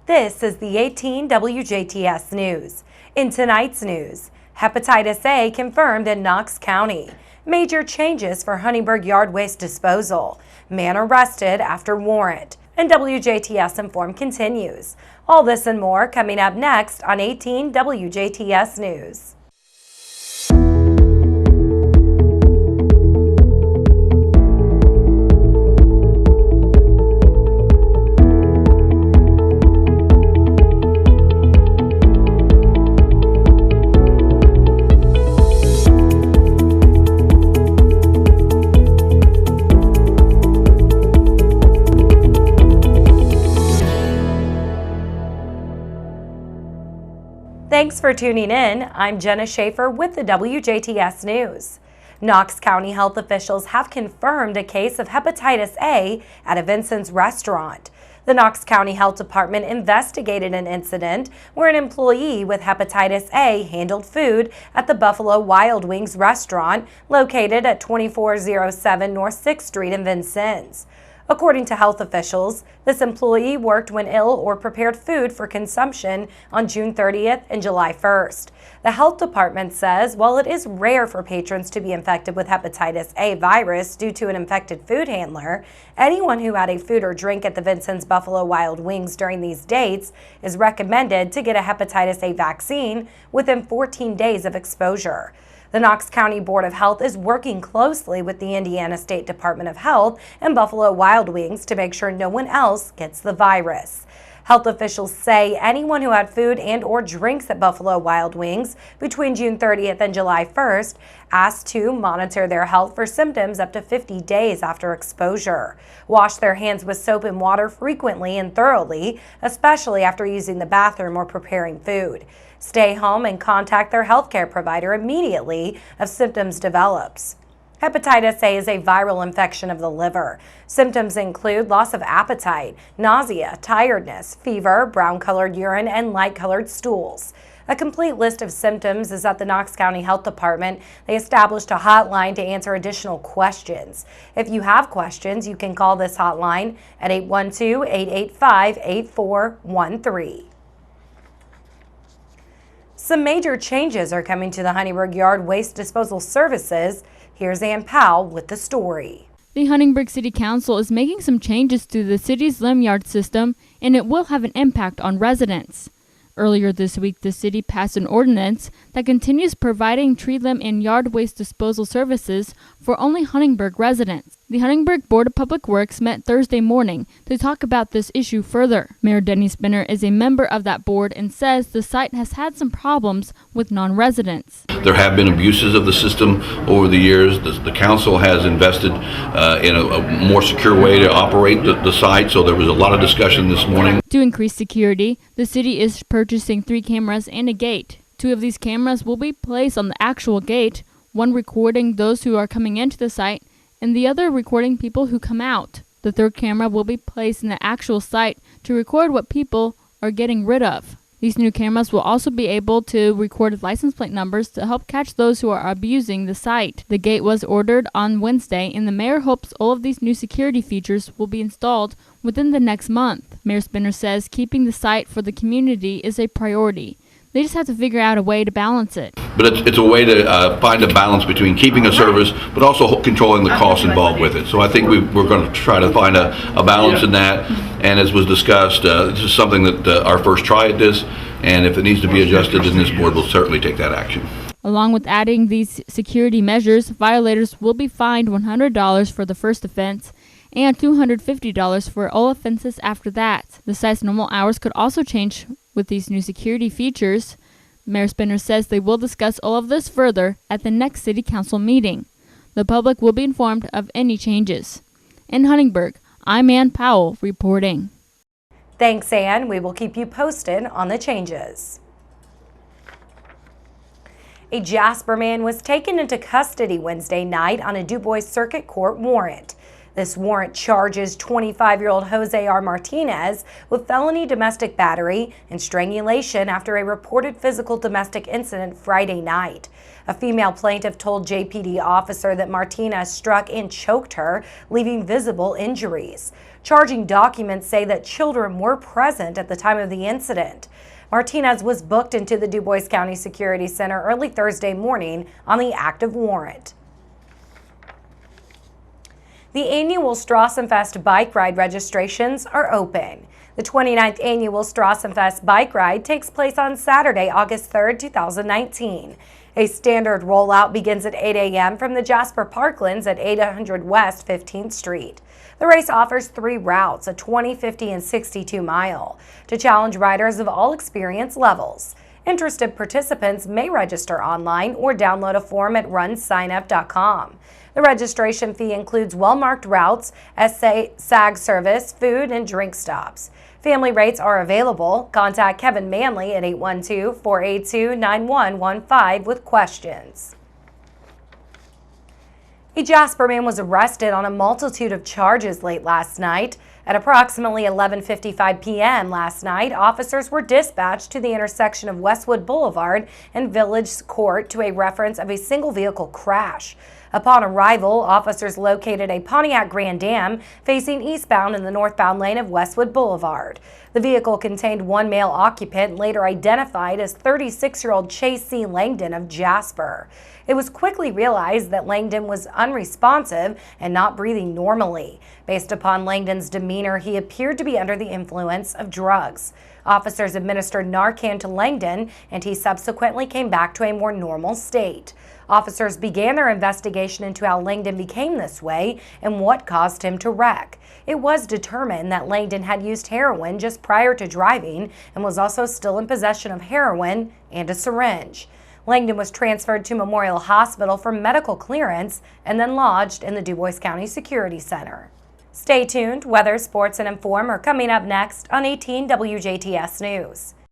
This is the 18 WJTS News. In tonight's news, hepatitis A confirmed in Knox County. Major changes for Huntingburg yard waste disposal. Man arrested after warrant. And WJTS Informed continues. All this and more coming up next on 18 WJTS News. Thanks for tuning in. I'm Jenna Schaffer with the WJTS News. Knox County health officials have confirmed a case of hepatitis A at a Vincent's restaurant. The Knox County Health Department investigated an incident where an employee with hepatitis A handled food at the Buffalo Wild Wings restaurant located at 2407 North 6th Street in Vincennes. According to health officials, this employee worked when ill or prepared food for consumption on June 30th and July 1st. The health department says while it is rare for patrons to be infected with hepatitis A virus due to an infected food handler, anyone who had a food or drink at the Vincennes Buffalo Wild Wings during these dates is recommended to get a hepatitis A vaccine within 14 days of exposure. The Knox County Board of Health is working closely with the Indiana State Department of Health and Buffalo Wild Wings to make sure no one else gets the virus. Health officials say anyone who had food and or drinks at Buffalo Wild Wings between June 30th and July 1st asked to monitor their health for symptoms up to 50 days after exposure. Wash their hands with soap and water frequently and thoroughly, especially after using the bathroom or preparing food. Stay home and contact their healthcare provider immediately if symptoms develops. Hepatitis A is a viral infection of the liver. Symptoms include loss of appetite, nausea, tiredness, fever, brown-colored urine, and light-colored stools. A complete list of symptoms is at the Knox County Health Department. They established a hotline to answer additional questions. If you have questions, you can call this hotline at 812-885-8413. Some major changes are coming to the Huntingburg Yard Waste Disposal Services. Here's Ann Powell with the story. The Huntingburg City Council is making some changes to the city's limb yard system, and it will have an impact on residents. Earlier this week, the city passed an ordinance that continues providing tree limb and yard waste disposal services for only Huntingburg residents. The Huntingburg Board of Public Works met Thursday morning to talk about this issue further. Mayor Denny Spinner is a member of that board and says the site has had some problems with non-residents. There have been abuses of the system over the years. The council has invested in a more secure way to operate the site, so there was a lot of discussion this morning. To increase security, the city is purchasing 3 cameras and a gate. 2 of these cameras will be placed on the actual gate, one recording those who are coming into the site and the other recording people who come out. The 3rd camera will be placed in the actual site to record what people are getting rid of. These new cameras will also be able to record license plate numbers to help catch those who are abusing the site. The gate was ordered on Wednesday, and the mayor hopes all of these new security features will be installed within the next month. Mayor Spinner says keeping the site for the community is a priority. They just have to figure out a way to balance it. But it's a way to find a balance between keeping a service, but also controlling the costs involved with it. So I think we're going to try to find a balance in that. And as was discussed, this is something that our first try at this, and if it needs to be adjusted, then this board will certainly take that action. Along with adding these security measures, violators will be fined $100 for the first offense and $250 for all offenses after that. The site's normal hours could also change with these new security features. Mayor Spinner says they will discuss all of this further at the next City Council meeting. The public will be informed of any changes. In Huntingburg, I'm Ann Powell reporting. Thanks, Ann. We will keep you posted on the changes. A Jasper man was taken into custody Wednesday night on a Du Bois Circuit Court warrant. This warrant charges 25-year-old Jose R. Martinez with felony domestic battery and strangulation after a reported physical domestic incident Friday night. A female plaintiff told JPD officer that Martinez struck and choked her, leaving visible injuries. Charging documents say that children were present at the time of the incident. Martinez was booked into the Du Bois County Security Center early Thursday morning on the active warrant. The annual Strassenfest bike ride registrations are open. The 29th annual Strassenfest bike ride takes place on Saturday, August 3rd, 2019. A standard rollout begins at 8 a.m. from the Jasper Parklands at 800 West 15th Street. The race offers 3 routes, a 20, 50, and 62-mile, to challenge riders of all experience levels. Interested participants may register online or download a form at runsignup.com. The registration fee includes well-marked routes, SAG service, food, and drink stops. Family rates are available. Contact Kevin Manley at 812-482-9115 with questions. A Jasper man was arrested on a multitude of charges late last night. At approximately 11:55 p.m. last night, officers were dispatched to the intersection of Westwood Boulevard and Village Court to a reference of a single vehicle crash. Upon arrival, officers located a Pontiac Grand Am facing eastbound in the northbound lane of Westwood Boulevard. The vehicle contained one male occupant, later identified as 36-year-old Chase C. Langdon of Jasper. It was quickly realized that Langdon was unresponsive and not breathing normally. Based upon Langdon's demeanor, he appeared to be under the influence of drugs. Officers administered Narcan to Langdon, and he subsequently came back to a more normal state. Officers began their investigation into how Langdon became this way and what caused him to wreck. It was determined that Langdon had used heroin just prior to driving and was also still in possession of heroin and a syringe. Langdon was transferred to Memorial Hospital for medical clearance and then lodged in the Du Bois County Security Center. Stay tuned. Weather, sports, and inform are coming up next on 18 WJTS News.